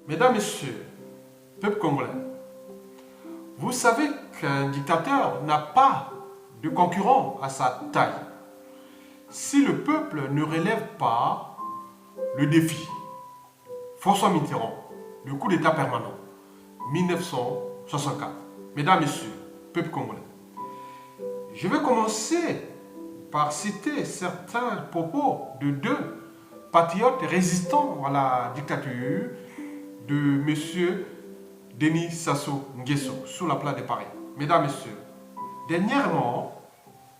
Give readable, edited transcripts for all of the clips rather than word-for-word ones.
Mesdames, Messieurs, peuple congolais, vous savez qu'un dictateur n'a pas de concurrent à sa taille. Si le peuple ne relève pas le défi, François Mitterrand, le coup d'État permanent, 1964. Mesdames, Messieurs, peuple congolais, je vais commencer par citer certains propos de deux patriotes résistants à la dictature de M. Denis Sassou Nguesso, sous la place de Paris. Mesdames, Messieurs, dernièrement,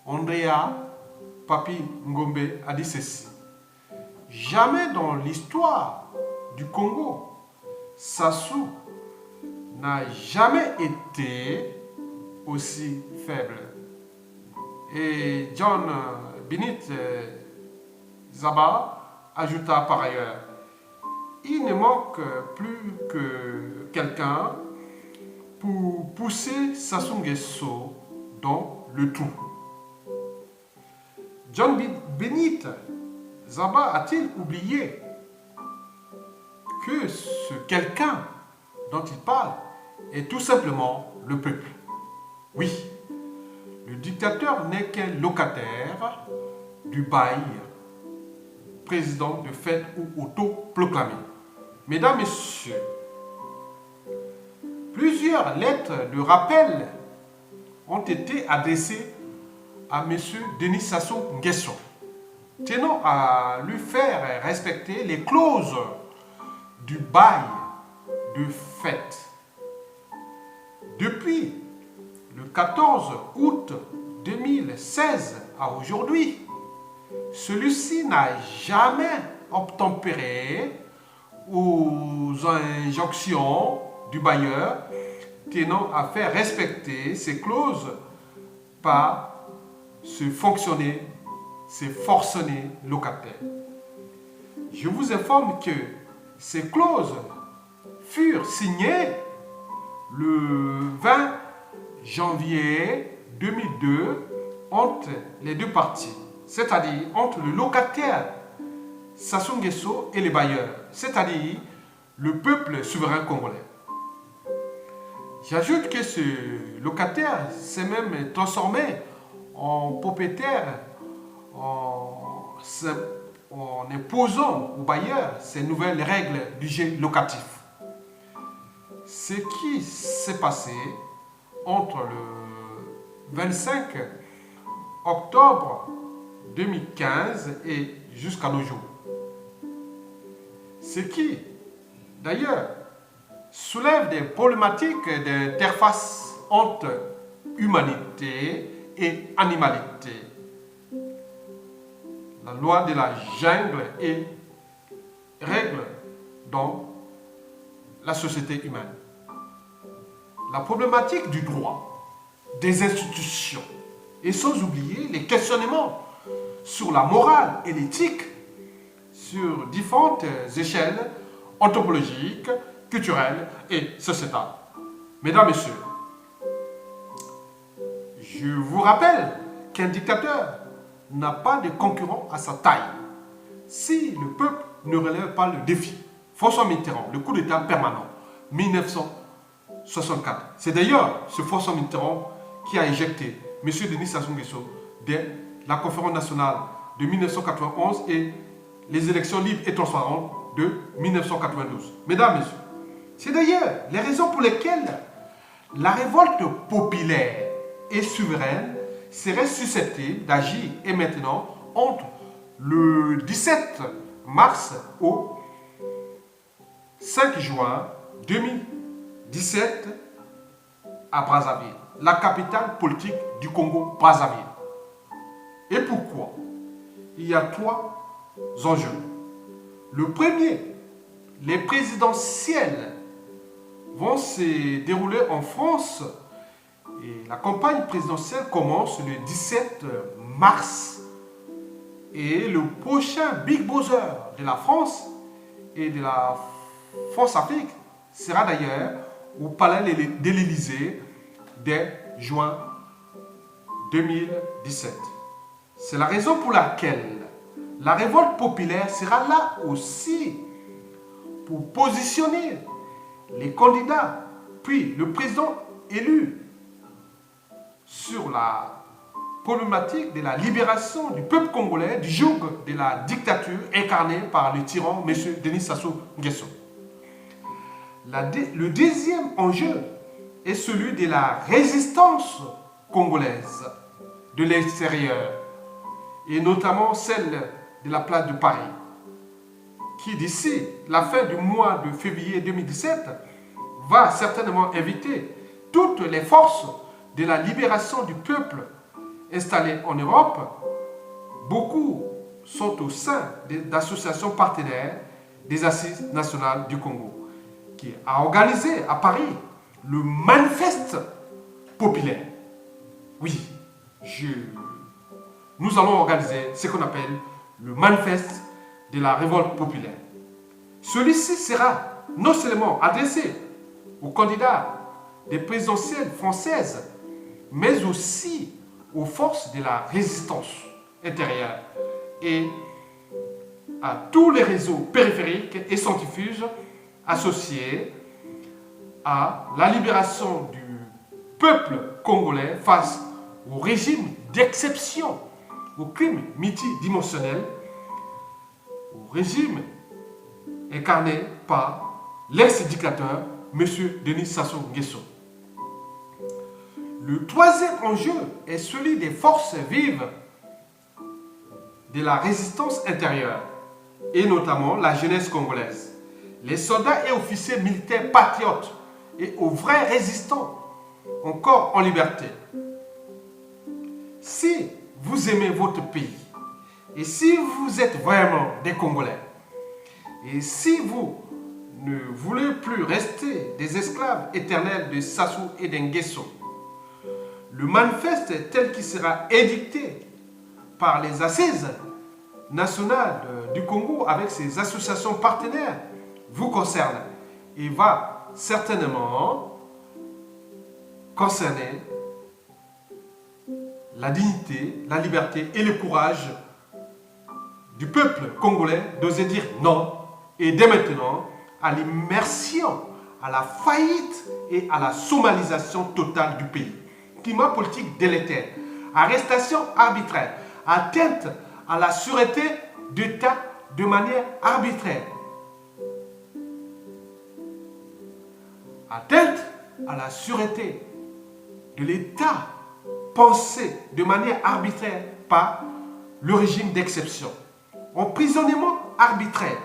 Andrea Papi Ngombe a dit ceci. Jamais dans l'histoire du Congo, Sassou n'a jamais été aussi faible. Et John Binit Zaba ajouta par ailleurs, il ne manque plus que quelqu'un pour pousser Sassou Nguesso dans le trou. John Binit Zaba a-t-il oublié que ce quelqu'un dont il parle est tout simplement le peuple? Oui, le dictateur n'est qu'un locataire du bail, président de fait ou autoproclamé. Mesdames, Messieurs, plusieurs lettres de rappel ont été adressées à M. Denis Sassou Nguesso, tenant à lui faire respecter les clauses du bail de fait. Depuis le 14 août 2016 à aujourd'hui, celui-ci n'a jamais obtempéré aux injonctions du bailleur tenant à faire respecter ces clauses par ce fonctionnaire, ces forcenés locataires. Je vous informe que ces clauses furent signées le 20 janvier 2002 entre les deux parties, c'est-à-dire entre le locataire Sassou Nguesso et les bailleurs, c'est-à-dire le peuple souverain congolais. J'ajoute que ce locataire s'est même transformé en propriétaire en imposant aux bailleurs ces nouvelles règles du jeu locatif. Ce qui s'est passé entre le 25 octobre 2015 et jusqu'à nos jours. Ce qui, d'ailleurs, soulève des problématiques d'interface entre humanité et animalité. La loi de la jungle et règle donc la société humaine. La problématique du droit, des institutions, et sans oublier les questionnements sur la morale et l'éthique sur différentes échelles anthropologiques, culturelles et sociétales. Mesdames, Messieurs, je vous rappelle qu'un dictateur n'a pas de concurrent à sa taille. Si le peuple ne relève pas le défi, François Mitterrand, le coup d'État permanent, 1964. C'est d'ailleurs ce François Mitterrand qui a éjecté M. Denis Sassou Nguesso dès la conférence nationale de 1991 et les élections libres et transparentes de 1992. Mesdames, Messieurs, c'est d'ailleurs les raisons pour lesquelles la révolte populaire et souveraine serait susceptible d'agir et maintenant entre le 17 mars au 5 juin 2017 à Brazzaville, la capitale politique du Congo, Brazzaville. Et pourquoi? Il y a trois enjeux. Le premier, les présidentielles vont se dérouler en France et la campagne présidentielle commence le 17 mars. Et le prochain Big Brother de la France et de la France-Afrique sera d'ailleurs au palais de l'Élysée dès juin 2017. C'est la raison pour laquelle la révolte populaire sera là aussi pour positionner les candidats, puis le président élu sur la problématique de la libération du peuple congolais du joug de la dictature incarnée par le tyran M. Denis Sassou Nguesso. Le deuxième enjeu est celui de la résistance congolaise de l'extérieur, et notamment celle de la place de Paris, qui d'ici la fin du mois de février 2017 va certainement inviter toutes les forces de la libération du peuple installées en Europe. Beaucoup sont au sein d'associations partenaires des Assises nationales du Congo, qui a organisé à Paris le manifeste populaire. Oui, nous allons organiser ce qu'on appelle le manifeste de la révolte populaire. Celui-ci sera non seulement adressé aux candidats des présidentielles françaises, mais aussi aux forces de la résistance intérieure et à tous les réseaux périphériques et centrifuges associés à la libération du peuple congolais face au régime d'exception, au crime multidimensionnel, au régime incarné par l'ex-dictateur M. Denis Sassou Nguesso. Le troisième enjeu est celui des forces vives de la résistance intérieure, et notamment la jeunesse congolaise, les soldats et officiers militaires patriotes et aux vrais résistants encore en liberté. Si vous aimez votre pays, et si vous êtes vraiment des Congolais, et si vous ne voulez plus rester des esclaves éternels de Sassou et d'Nguesso, le manifeste tel qu'il sera édicté par les Assises nationales du Congo avec ses associations partenaires vous concerne et va certainement concerner la dignité, la liberté et le courage du peuple congolais d'oser dire non et dès maintenant à l'immersion, à la faillite et à la somalisation totale du pays. Climat politique délétère, arrestation arbitraire, atteinte à la sûreté d'État de manière arbitraire, atteinte à la sûreté de l'État pensée de manière arbitraire par le régime d'exception, emprisonnement arbitraire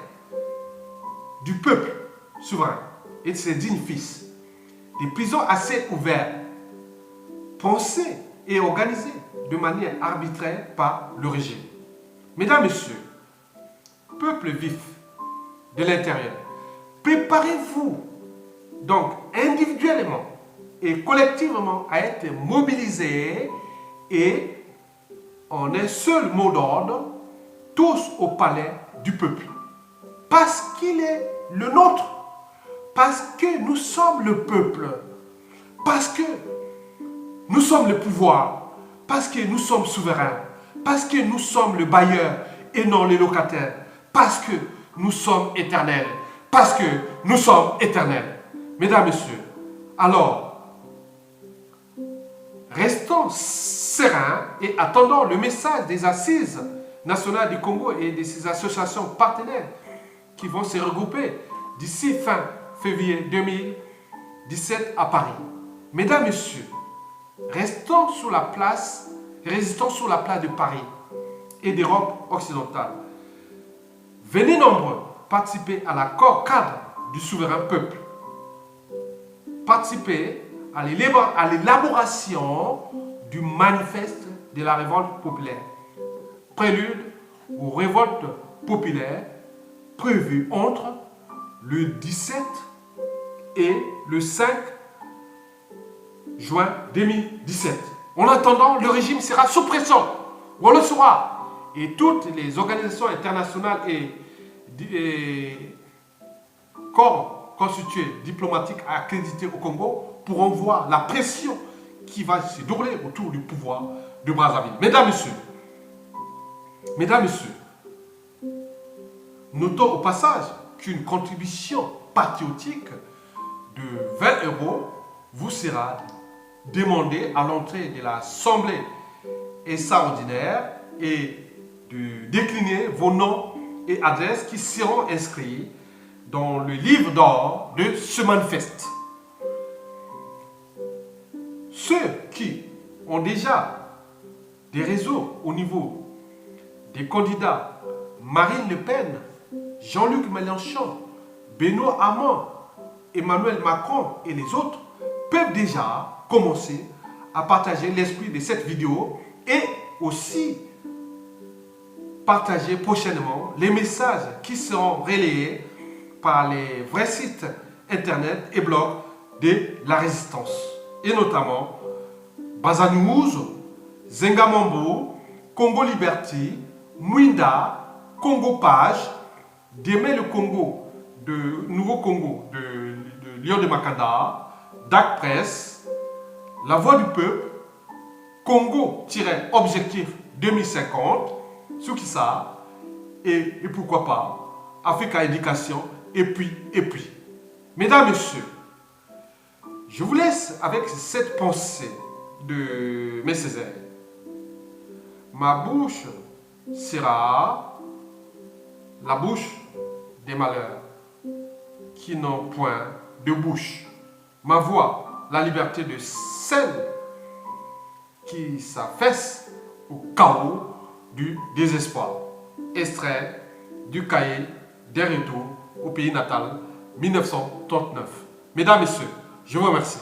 du peuple souverain et de ses dignes fils, des prisons à ciel ouvert, pensées et organisées de manière arbitraire par le régime. Mesdames, Messieurs, peuple vif de l'intérieur, préparez-vous donc individuellement et collectivement à être mobilisés et en un seul mot d'ordre, tous au palais du peuple. Parce qu'il est le nôtre, parce que nous sommes le peuple, parce que nous sommes le pouvoir, parce que nous sommes souverains, parce que nous sommes le bailleur et non le locataire, parce que nous sommes éternels, parce que nous sommes éternels. Mesdames, Messieurs, alors, restons sereins et attendons le message des Assises nationales du Congo et de ses associations partenaires qui vont se regrouper d'ici fin février 2017 à Paris. Mesdames, Messieurs, restons sur la place, résistons sur la place de Paris et d'Europe occidentale. Venez nombreux participer à l'accord cadre du souverain peuple. Participer à l'élaboration du manifeste de la révolte populaire, prélude aux révoltes populaires prévues entre le 17 et le 5 juin 2017. En attendant, le régime sera sous pression, on le saura, et toutes les organisations internationales et corps constitués diplomatiques accrédités au Congo pourront voir la pression qui va se dérouler autour du pouvoir de Brazzaville. Mesdames, Messieurs, notons au passage qu'une contribution patriotique de 20 € vous sera demandé à l'entrée de l'Assemblée extraordinaire et de décliner vos noms et adresses qui seront inscrits dans le livre d'or de ce manifeste. Ceux qui ont déjà des réseaux au niveau des candidats Marine Le Pen, Jean-Luc Mélenchon, Benoît Hamon, Emmanuel Macron et les autres peuvent déjà commencer à partager l'esprit de cette vidéo et aussi partager prochainement les messages qui seront relayés par les vrais sites internet et blogs de la résistance, et notamment Baza News, Zengamambo, Congo Liberty, Mwinda, Congo Page, Démé le Congo, de Nouveau Congo, de Lion de Makanda, DAC Press, La Voix du Peuple, Congo-Objectif 2050, Sukisa, et pourquoi pas, Africa Éducation, et puis. Mesdames, Messieurs, je vous laisse avec cette pensée de mes Césaires. Ma bouche sera la bouche des malheurs qui n'ont point de bouche. Ma voix, la liberté de celles qui s'affaissent au chaos du désespoir. Extrait du cahier des retours au pays natal 1939. Mesdames, Messieurs, je vous remercie.